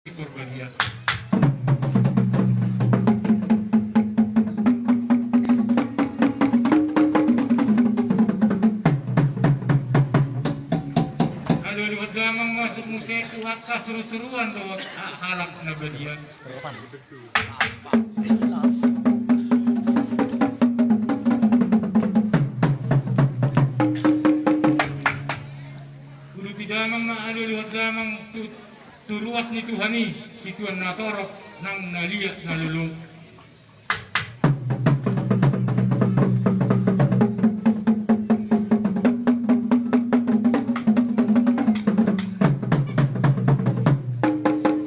korban dia. Aduh, lihat damang masuk musik waktu seru-seruan tuh halak nabadia. Kudu tidak mang aduh lihat damang turuas ni Tuhan ni si Tuhan natorok nang nalia nalulung.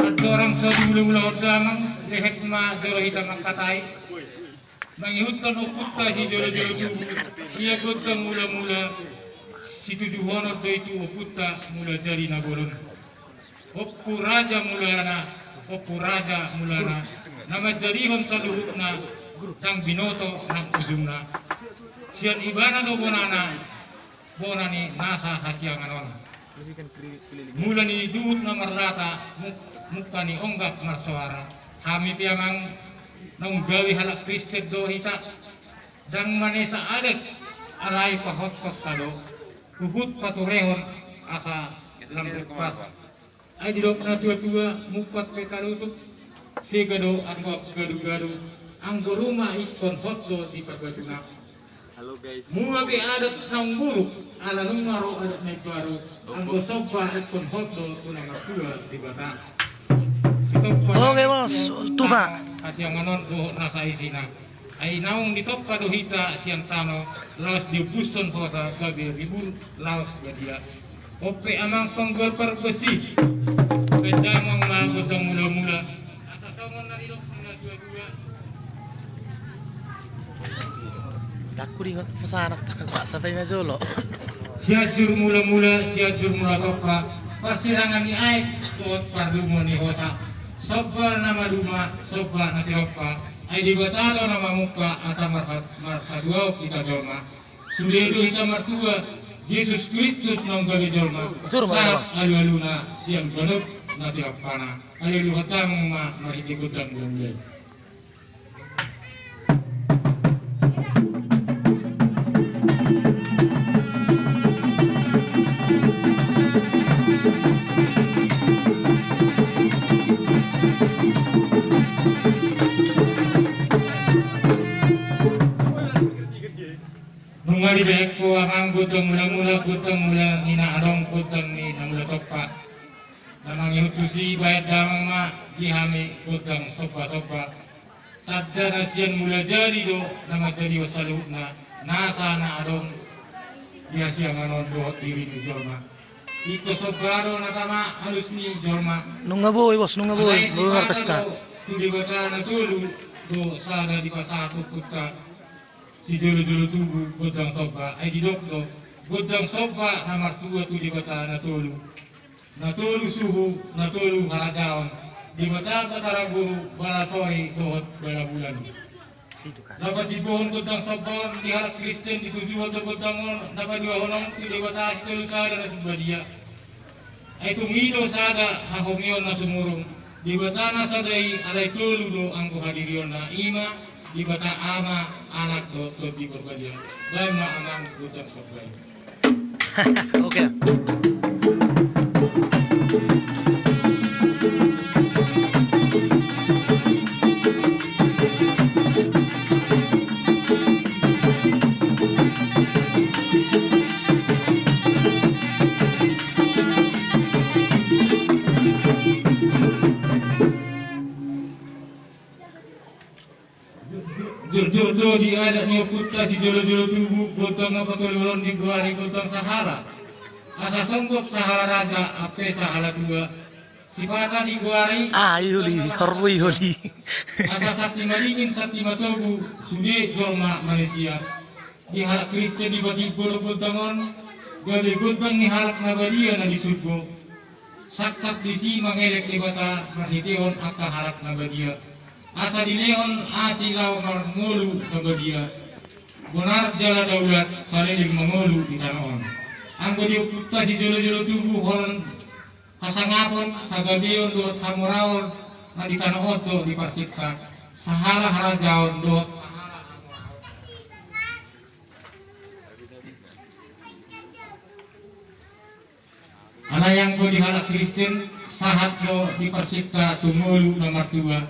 At orang sa dulo-ulo damang lehek ma dawahita mangkatay. Mangihutkan ukutta si jolo-jolo tubuh. Siya kutang mula-mula si tuduhonot do itu ukutta mula dari nagolon. Oppu raja mulana, nama jarihon saluhutna, tang binoto nang ujungna. Sian ibana do bonani nasa hasianganon. Mula ni duhut na marlata, mukta ni onggak marsuara. Hami piamang nang gawi halak Kristen do hita, dang manesa adat alay pahot-hot tado, huhut paturehon asa lambut pas. Ay didok na tua-tua mupat petalutuk segado anggap gadu-gadu anggo rumah ikon hotdo di perbatuna. Halo guys. Mua be adat sang buruk ala nungaro adat naik baru anggo soba ikon hotdo unang asua di bata. Oke bos, tuba. Kasianganon do nasa isina. Ay naung ditopka do hita siang tano laos diubuson kota gabi ribur laos gadia. Ope amang penggol perbesi. Kedamang magudang mula-mula. Asa tongon na rilok na dua-dua. Aku ingat pesanak Pak sampai Majolo. Siajur mula-mula, siajur mula toka. Persirangan ni aik tuot pardumo ni hosa. Soba nama duma, soba na tiropa. Ay di batalo nama muka asa markaduaw kita jolma. Sulido kita martua. Yesus Kristus nang gabi jolma. Saat alu-aluna siang ganuk na tirapana. Alu hatang marikikutan mulai. Nungali dek ko ang gutong mula nina arong gutong ni namula topa. Namang iutusi bayat damang ma gihami gutong sopa. Sadda na siyan mula jadi do nama jadi wasalud na nasa na arong dia siyang anon do diri ni Jorma. Iko sobrado na tama halus ni Jorma. Nunga boy bos, nunga boy, luar pesta. Sudi bata na tulu do sana di pasako putra. Si jolo-jolo tubuh godang soba ay didok do godang soba na martua tu di bata na tulu suhu na tulu haragaon di bata pataraguru bala sore dohot bala bulan dapat dibohon godang soba di halak Kristen ditujuan do godang dapat dibohon di bata tulu sada na sumbadia ay tumido sada hahomion na sumurong di bata na sadai alay tulu do ang kuhadirion na ima di bata ama anak do di berbadian dan ma anang gudang sobai. Oke. Jor-jor di adat ni putra si jolo-jolo tubuh gotong apa tolulon di guari gotong Sahara. Asa songgok Sahara raja ape Sahara dua. Sipata di guari. Yuli, horwi Yuli. Asa sakti maringin sakti matobu sude jorma Malaysia. Di halak Kristen di bati bolo gotongon. Gabi gotong ni halak nabadia na di sudgo. Saktak di si mangelek di bata marhitihon aka halak nabadia. Asa dilehon asilaw mangulu nabadia. Bonar jala daulat saliling mangulu di tanaon. Anggo dia puta si jolo-jolo tubuh holan kasangapon sagabion doot hamuraon na di kanood do di pasiksa sahala-hala jaon doot alayang ko di halak Kristen sahat do di pasiksa tumulu na martua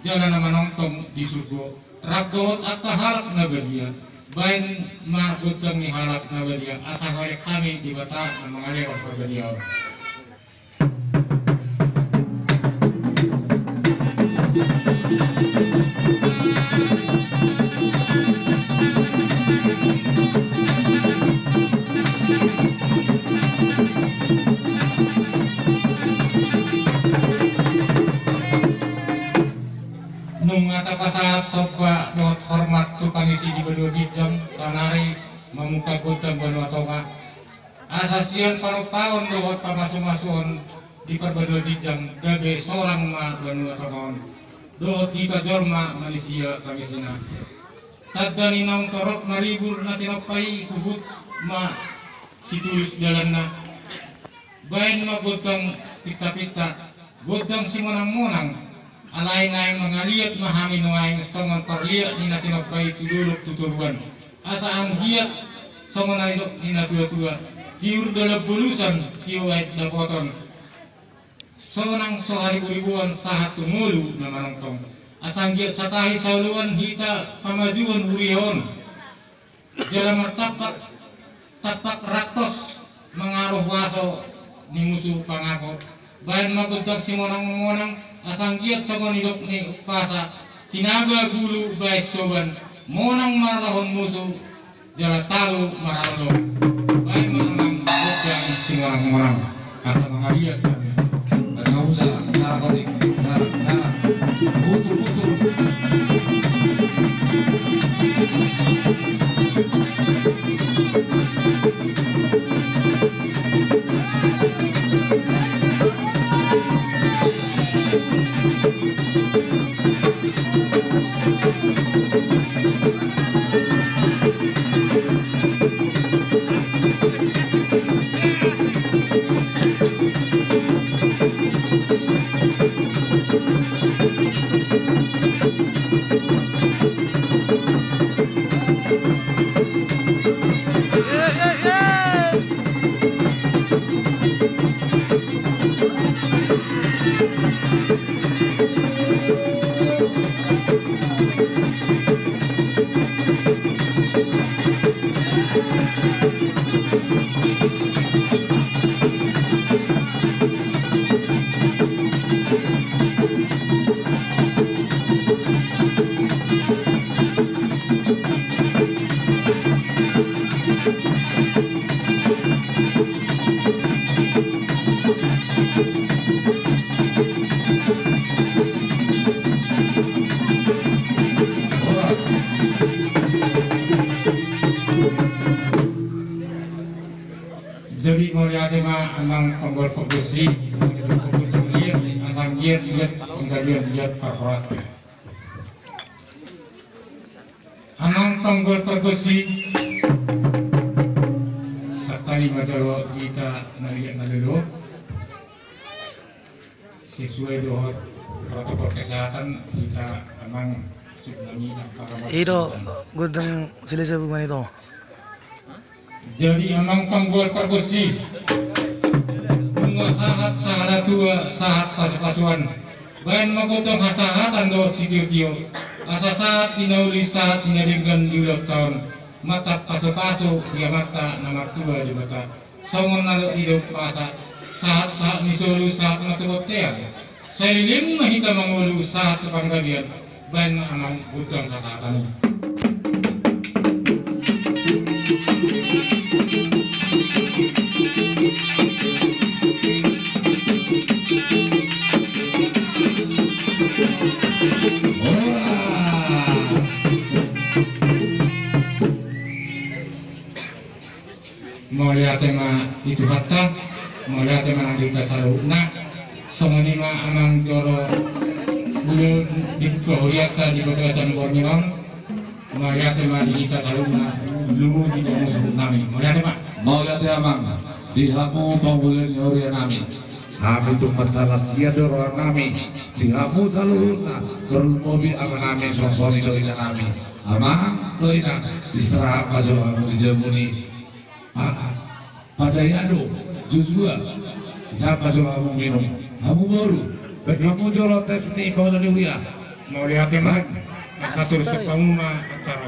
jalan na manongtong di surgo rabdoot at kahalak na badia bain makutang ni halak na badia asa horek kami di bata na mga lewat perbadia nung atapasahat sopa doot hormat tu pangisi di berdua dijam kanari memuka gudang banu atonga asasian parupaon doot pamasumasuon di perberdua dijam gabe seorang ma banu atonga doot kita jorma Malaysia pangisina tadani nang torok maribur na tinopai kubut ma situlis jalanna bain ma gudang pita-pita gudang simonang-monang alay na yung mga liyat mahamin ng estongan parliat ni natinapay tudulok tuturuan asa ang hiyat sa mga ilok ni natua-tua kiur dalam bulusan kiwait dapoton sonang sohari uribuan sahat tumulu na manongtong asang hiyat sa tahi sauluan hita pamajuan uriyon dalam tapak ratos mengaruh waso ni musuh pangako bayan mabuntag si monang-monang asang giat sa manilok ni upasa tinaga gulu baik soban monang marahon musuh jala talu marahon baik manang bukan si monang-monang asa mangariat kami kamu salah kotik salah putul jadi melihat ma amang penggol pembersih asam giat giat perkorat amang penggol pembersih sekali madalo kita naliak nadalo sesuai dengan protokol kesehatan kita amang tsunami dan Ito, gudang sila sa buwan ito. jadi amang penggol perbersih bunga sahat sahara tua sahat pas-pasuan bayan magotong hasahatan do sidio-dio asa saat inauli saat inadinggan di ulang tahun mata paso-paso dia mata nama tua di mata songon nalo hidup pasa saat misulu saat matukotean sailim mahita mangulu saat panggabian bayan amang gudang hasahatan melihat tema itu hatta melihat tema nanti kasaruna semuanya amang joro bulu di kohoriata di bagasan borneo melihat tema di kasaruna lu di musuh nami melihat tema mau lihat amang di hamu panggulan yori nami Kami tu masalah siadoro nami dihamu saluna bermobi amanami sosoni doina nami ama doina istirahat pajo kamu dijamuni pajayado juzua siapa pajo kamu minum kamu baru kamu jolo tes nih kau dari uya mau lihat emang satu resep kamu mah acara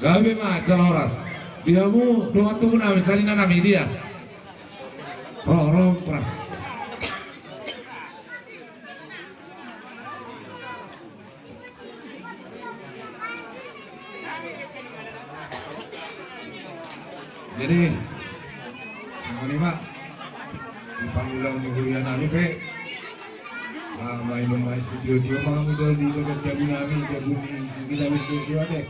kami mah caloras diamu doa tuh nami salina nami dia roh perah. Jadi semua ini mak dipanggilan negerian nami pe main studio mah modal di dekat jabun nami jabun kita studio deh.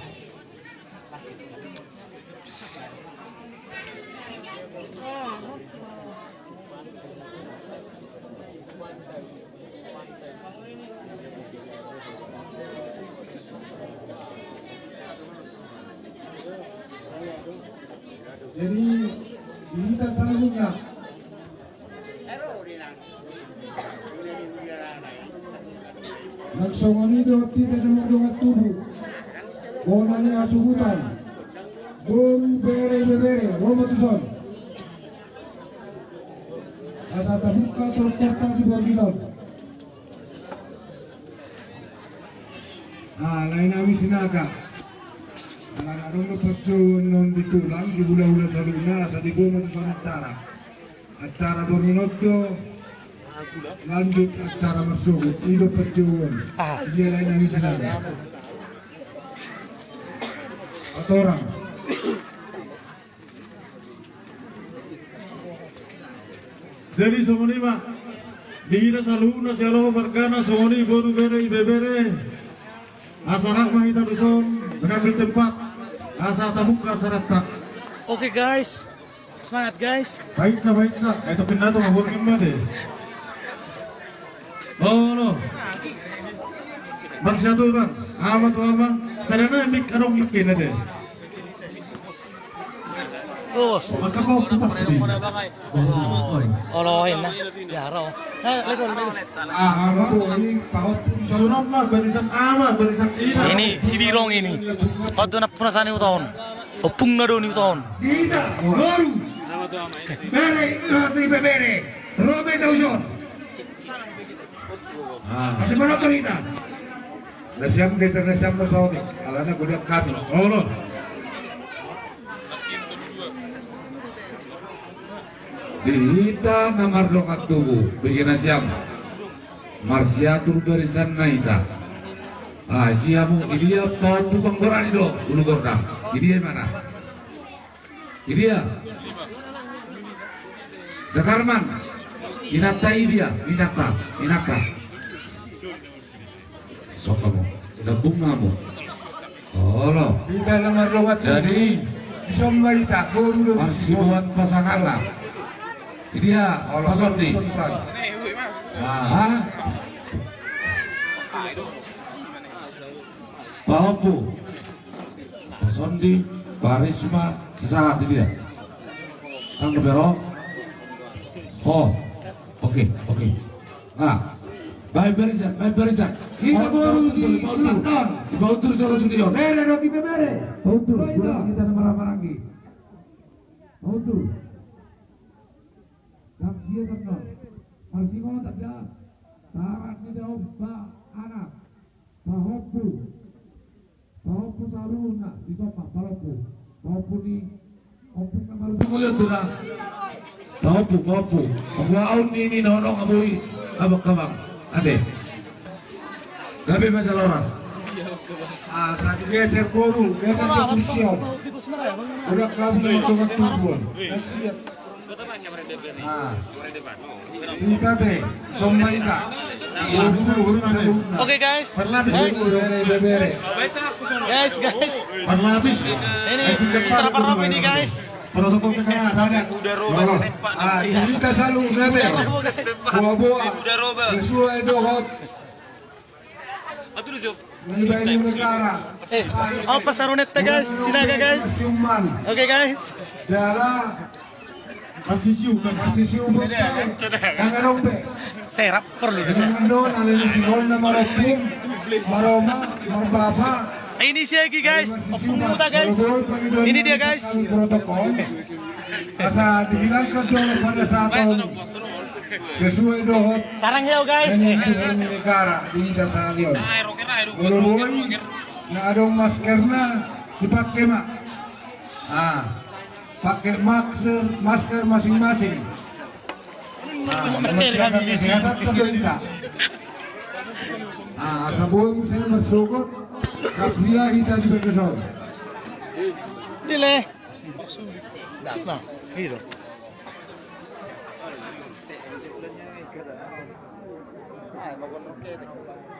Jadi kita sambungnya nagsongoni do tidak ada dongat tubuh bonani asuhutan boru bere romatuson asa tabuka terporta di Borgilon lain nami sinaga anak-anak pecun non ditulang di hula-hula saluna sa di goma sa acara Borminotto lanjut acara Marsugut itu pecun dia lain nami sinaga atau orang jadi semua pak dihina saluna sialo berkana semua boru bere bebere asarak mahita duson mengambil tempat asa tabuka sarata. Oke guys, semangat guys. Baik sa, itu pindah tuh ngahurkin banget. Oh no, marsiyatu bang, amat abang, sarana mik anong makin deh. Oh, Magkapaw putas din. olohin na. Yaro. Lego. Ano po, yung paot sunod na, barisan ama, barisan ina. Ini si Dirong ini. Odo na punasan ni uton. Opung na do ni uton. Kita, baru. Bere, roti bebere. Robe tauson. Kasi mana to kita? Nasyam desa nasyam na saudi. Alana gudak kami. Oh no. Dihita na marlong at tubo bigyan na siyam marsyatur barisan na ita siya mo iliya pa pupang gorani do ulugor na iliya mana iliya Jakarman inata sok kamu udah bunga mo lo kita na marlong at jadi isang marita marsibuan pasangan lah dia pasok nih. Pahopu, Pasondi, Parisma, sesaat dia. Kang Berok. Oh, oke. Nah, baik berisak. Kita baru di Bautur. Bautur Solo Studio. Bere roti bebere. Bautur. Kita nama lagi. Bautur. Saksiya tenang, Marsimo tegak, tarat di daun anak, pahopu saluna di sopa, pahopu di opung nama lu. Mulia turah, pahopu, pengwaun ini nolong abui, abang, ade, gabe macam loras. Saat geser boru, geser kepusian, udah kami untuk tubuhan, siap. Kita teh, semua kita. Oke guys. Guys. Perlapis. Ini terperap ini guys. Protokol kesehatan. Kita selalu nate. Buah-buah. Sesuai dohot. Ini negara. Pasaronet guys. Sinaga guys. Oke guys. Jara Masih siu kan? Masih si ubod ka. Ang arombe. Serap perlu deh. Nandun, alin si Gol na marapung, maroma, marbaba. Ini sih lagi guys, opung muda guys. Ini dia guys. Protokol. Asa dihilangkan dulu pada saat tahun sesuai dohot Sarang heo guys. manajemen negara di dasar yun. Ululoy na adong maskerna dipakai mak. Pakai masker masing-masing. Masker habis. Kesehatan sebentar. Sabun saya masukot. Kapria kita juga kesal. Dile. Nah, gitu.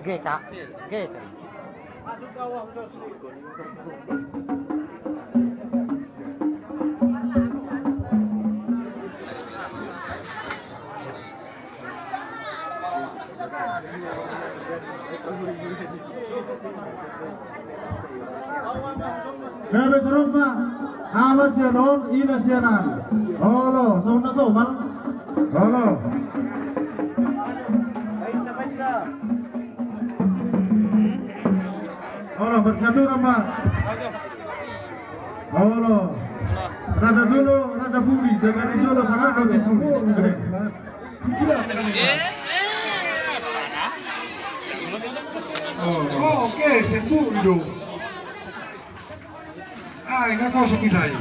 Geka, geka. Bebe serumpa, awas ya non, ina siaran. Halo, sama sama. Halo. Halo, bersatu nama. Halo. Rada dulu, rada budi, jangan dulu sangat rada budi. Oh, oke, sembuh itu. Enggak kau suki saya.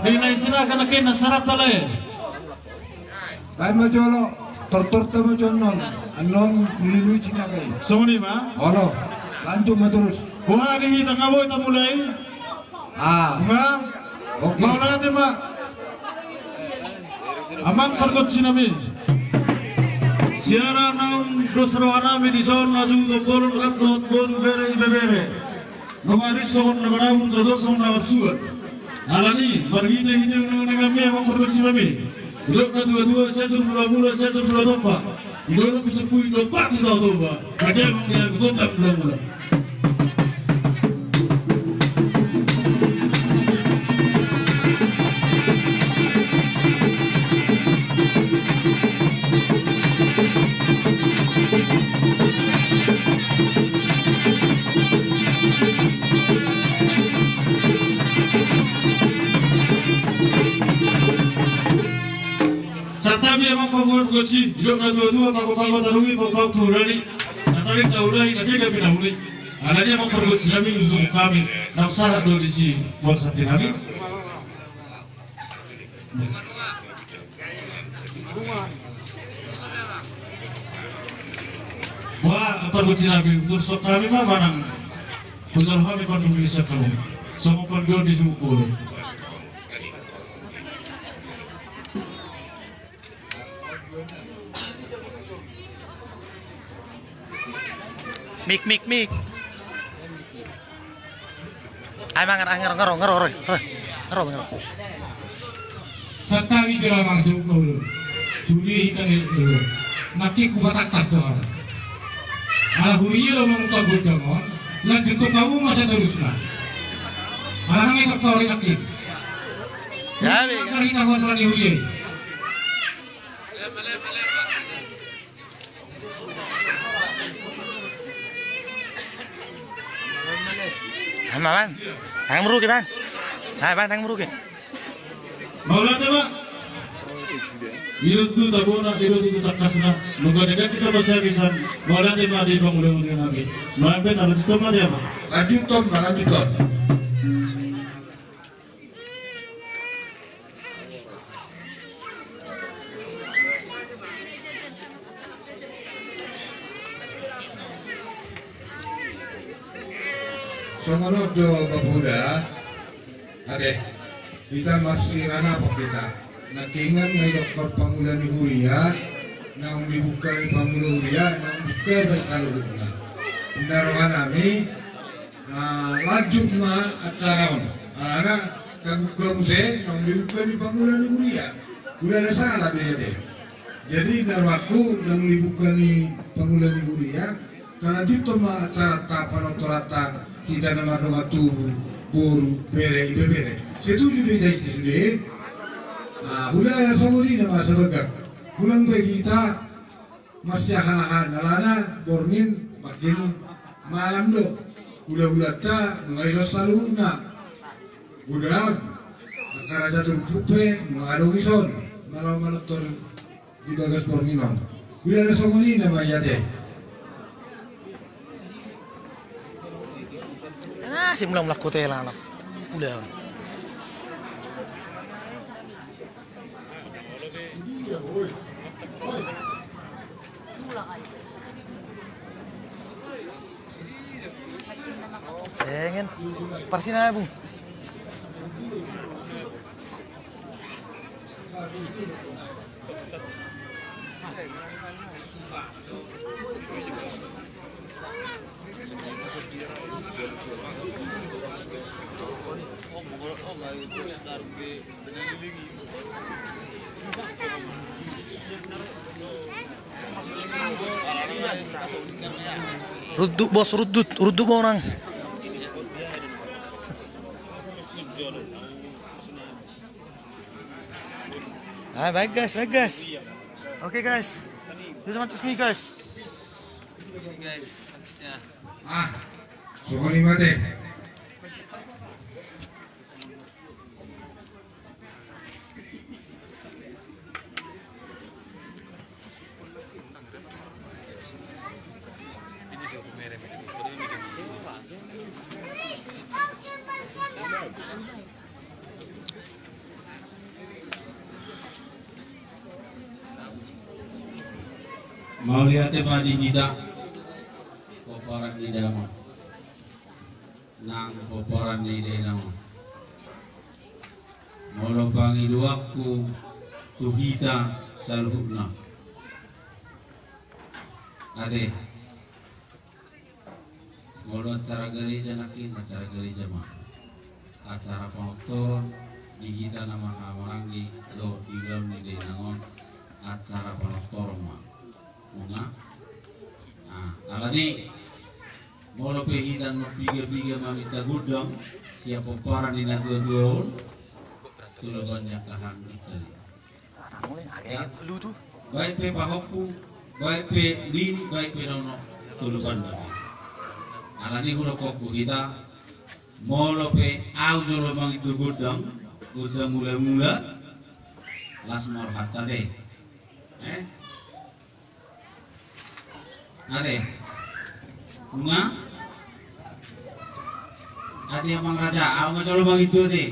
Nilai sila ka nakin nasarat tala. Baik majolo, tortorta majonon, anon nilui cina kay. Songoni ba? Halo, lanjut terus. Buhari kita ngawoy ta mulai. Ma, Oke. mau natin ma. Amang pergot sinami. Siara naung dosrohana mi dison lazu dokor lakot bor bere. Nomari sohon namanabun dodor sohon nawasuan. Alani marhite hite ngami amang pergot sinami. Lok na tua sesur mula sesur mula dopa. Idolo kusepui dopa tu dopa. Kade amang dia gotak mula. Satabi emang pembuat goci, hidup na tua pago tarungi pago turali. Natari taulai kasi kami nahuli. Ada dia emang pergoci kami usung kami. Nam sahat do di si bol sati kami. Wah, pergoci kami usung kami mah barang. Putar kami kon bisa kalau. Sama pergo di sukul. Mik. Ay ngaro. Satawi kira masuk dulu. Suli hitam itu. Maki kubatakas doang. Huri lo mau kau jangan. Lanjut tu kamu masa teruslah. Orang itu kau lagi. Ya, Kali tak kau serani huri. Mà bang, thằng mru kìa bang. Bang thằng mru kìa. Maulah coba. Itu tabona, itu takasna. Mengadakan kita bahasa kisan. Maulah tema di pangulai lagi. Mampet harus itu mah dia mah. Lanjut Tom. Songonod do babuda, ade, kita masih rana apa kita? Nakingan ngay Doktor Pangulani Huria, nang dibuka ni Pangulo Huria, nang buka baik kalau na. Pindarohan kami, lanjut ma acara on. Alana kang buka muse, nang dibuka ni Pangulani Huria, udah ada salah dia deh. Jadi darwaku nang dibuka ni Pangulani Huria, karena dito ma acara tapan otorata kita nama doa tubuh boru bere bere. Setuju di jadi sudah. Hula songori nama sebagai. Hulang bagi kita masih nalana bormin makin malam do. Hula ta mengajar selalu na. Hula karaja turpupe mengarungi son malam tur di bagas borminon. Hula songori nama yate. Si mulang melaku tela anak. Udah. Sengen. Parsina Bung. Ruduk bos, ruduk orang. Baik guys. Oke guys. Bisa mantus nih guys. Songori mate. Mau lihat padi kita koparan di dalam nang koparan di dalam mau pangi duaku tuhita salhuna ade mau acara gereja nakin acara gereja mah acara pengoktoron di kita nama Hawarangi do di dalam di nangon acara pengoktoron mah bunga, alani molo pehidan piga mamita gudang siapa paran di dua tulo banyak kahang itali. Lu tuh. Baik pe pahoku, baik pe lini, baik pe nono tulo banyak. Alani kulo koku kita molo pe au jolo bang itu gudang mula las mor hatta deh. Ade, bunga, ade abang raja, awak coba bang itu deh.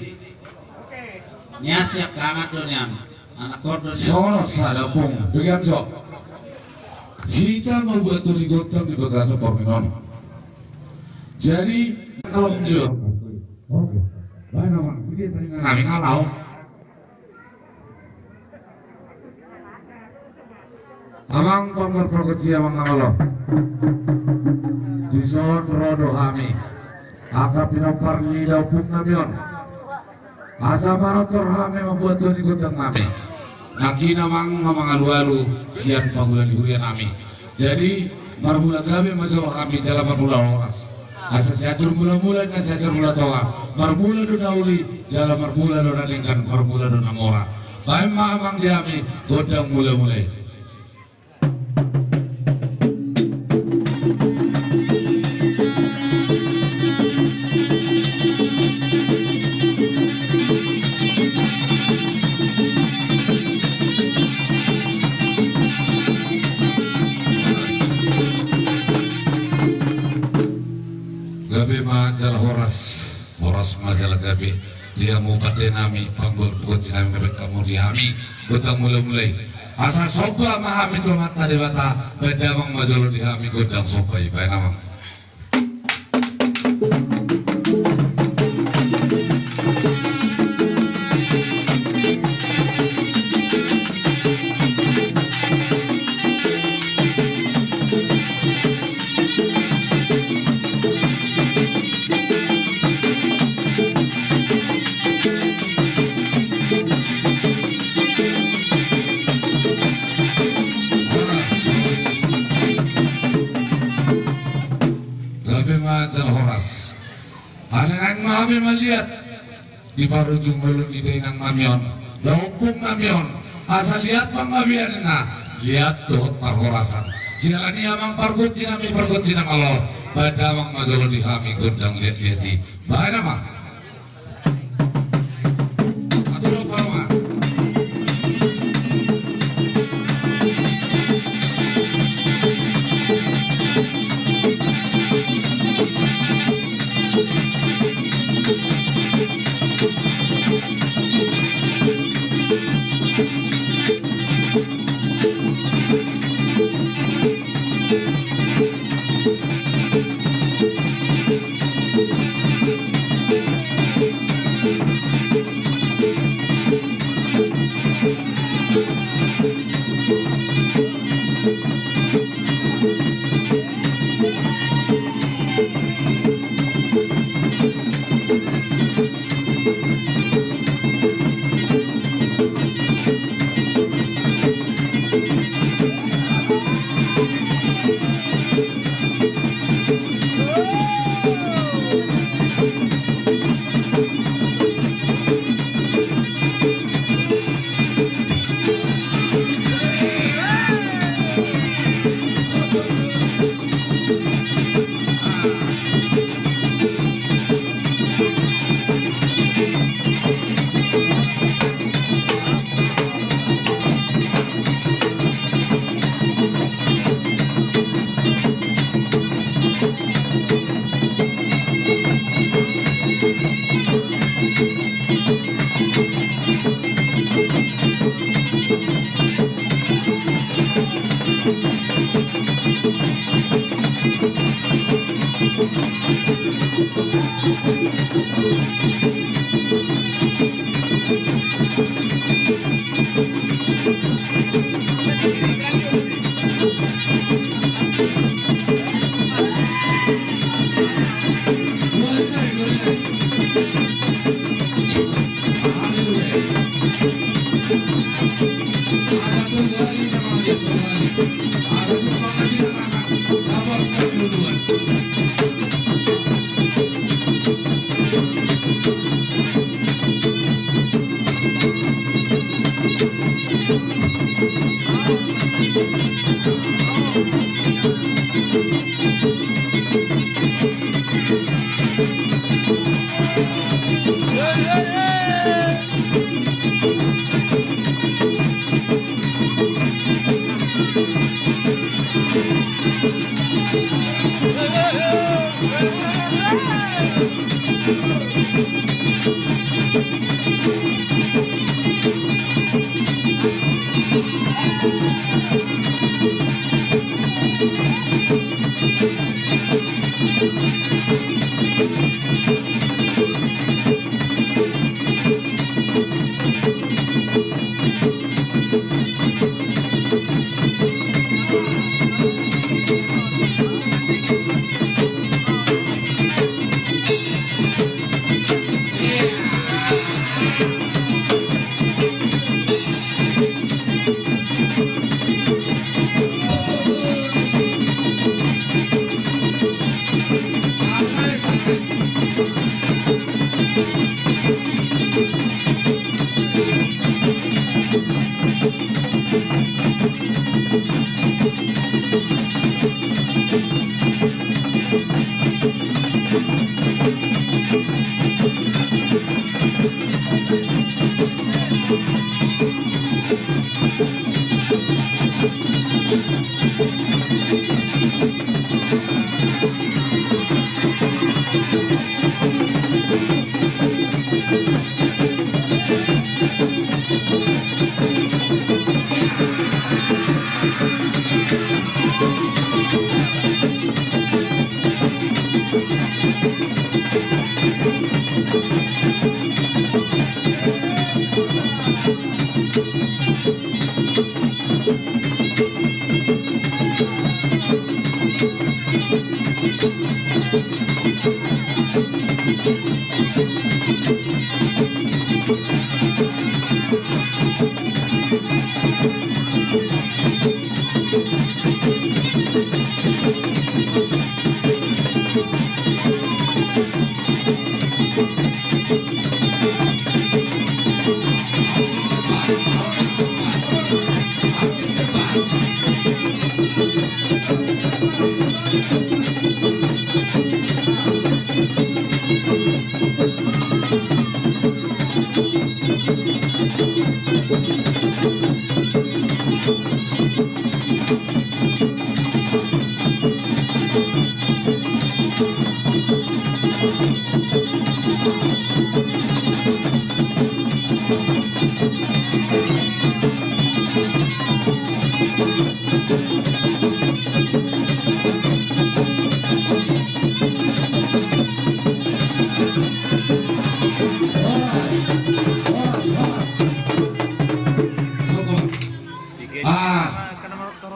Niasiak kangat do niam, anak kordo niam. Sono salapung, bagian sok. Kita membuat turigotam di bagasa Porminon. Jadi kalau menjual, oke, baik nama, kita sering ngalami kalau. Amang pamor progerti amang ngamalo. Dison rodo hami. Aka pinopar ni daupung namion. Asa parator hami membuat tuni gudang nami. Nakina mang ngamang alu-alu siap panggulan dihurian nami. Jadi marmula kami majalah kami jalan marmula oras. Asa siatur mula-mula dan siatur mula toa. Marmula do nauli jalan marmula do nalingkan marmula do namora. Baik amang diami gudang mulai-mulai. Gabi majalah horas majalah gabi dia mau pakai nami panggul buat nami gabi kamu dihami gudang mulai asal sopa mahami tu mata dewata bedamang majalah dihami gudang sopa ibai nama. kami melihat di parujung belum ide ng mamion. Daupong mamion. Asal lihat panggabian na. Lihat dohot parhorasan. Sila niya mang pargut sinami pargut sinamalo. Badawang majolo di kami gundang lihat-lihati. Bahay nama. Atulog pa mga.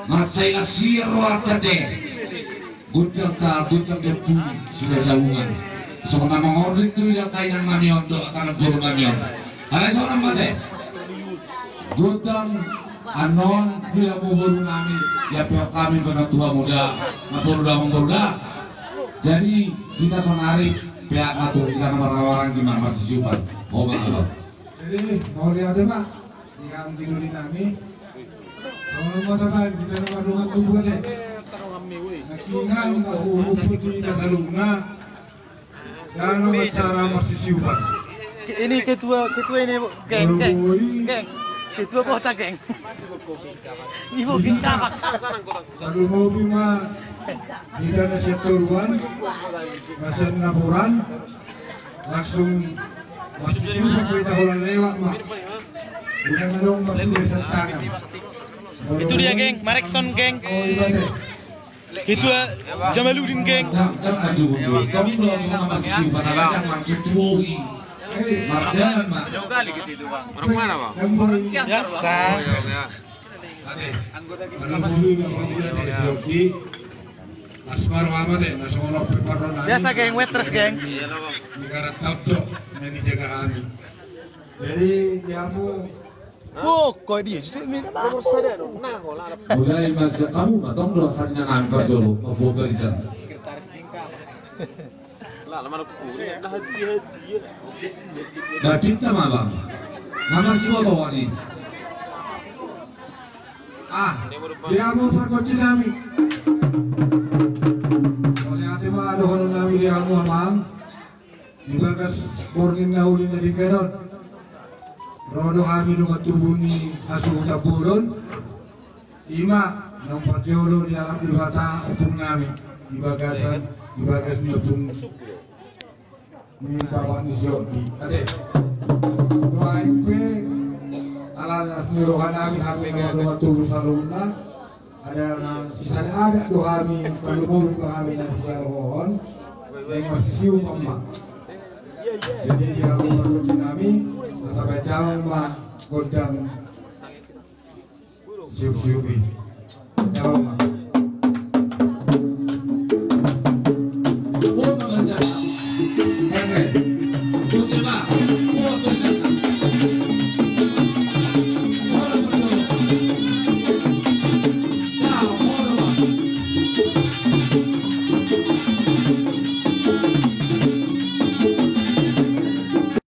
Masay na siro at dade. Gudang dia tuli sila saungan. So na mga orlik tuli lang kayo ng namyon do at ang puro namyon. Alay sa orang mate. Gudang anon dia mo baru namin. Ya pihak kami penatua muda, muda. Jadi kita sonari pihak matur kita nomor gimana masih jumat. Oh betul. Jadi mau lihat Pak, yang tidurin kami. Kalau mau tahu kita nomor tubuh deh. Nakingan nakupot di kasalunga. Dan cara masih siupan. Ini ketua ini geng. Ketua bocah geng. Ibu gengkak. Kalau mau bima tidak ada seturuan, masih laporan, langsung masih siupan kita ulang lewat mak. Udah ngedong masuk besan tangan. Itu dia geng, Marekson geng. Oh ibadah. Ketua Jamaluddin geng. Yang maju mundur, kamu langsung masih siupan aladang langsung tuwi. Mardalan mak. Jauh kali ke situ bang. Orang mana bang? Biasa. Ate, kalau mobil nggak dia TSOD, asmar mama deh, langsung orang preparon. Biasa geng, waitress geng. Negara tabdo, yang dijaga kami. Jadi kamu Oh, kok dia itu minta apa? Mulai masa kamu matong doa saatnya nangkar dulu, mau foto di sana. Dah pinta malam, nama si foto wani. dia mau perkocin kami. Oleh hati mah ada orang kami dia mau amang. Dibagas bornin naulin dari keron. Rodo kami nung matubuni asu tapulon. Ima nung patiolo di alam ibata upung nami dibagas nyotong ni bapak ni siodi. Ade. Doain pe ala nas nirohan kami kami nung matubus saluna. Ada sisanya ada doa kami kalau kami nanti siarohon yang masih siu mama. Jadi dia menurut kami sampai jalan mah godang siup-siupi.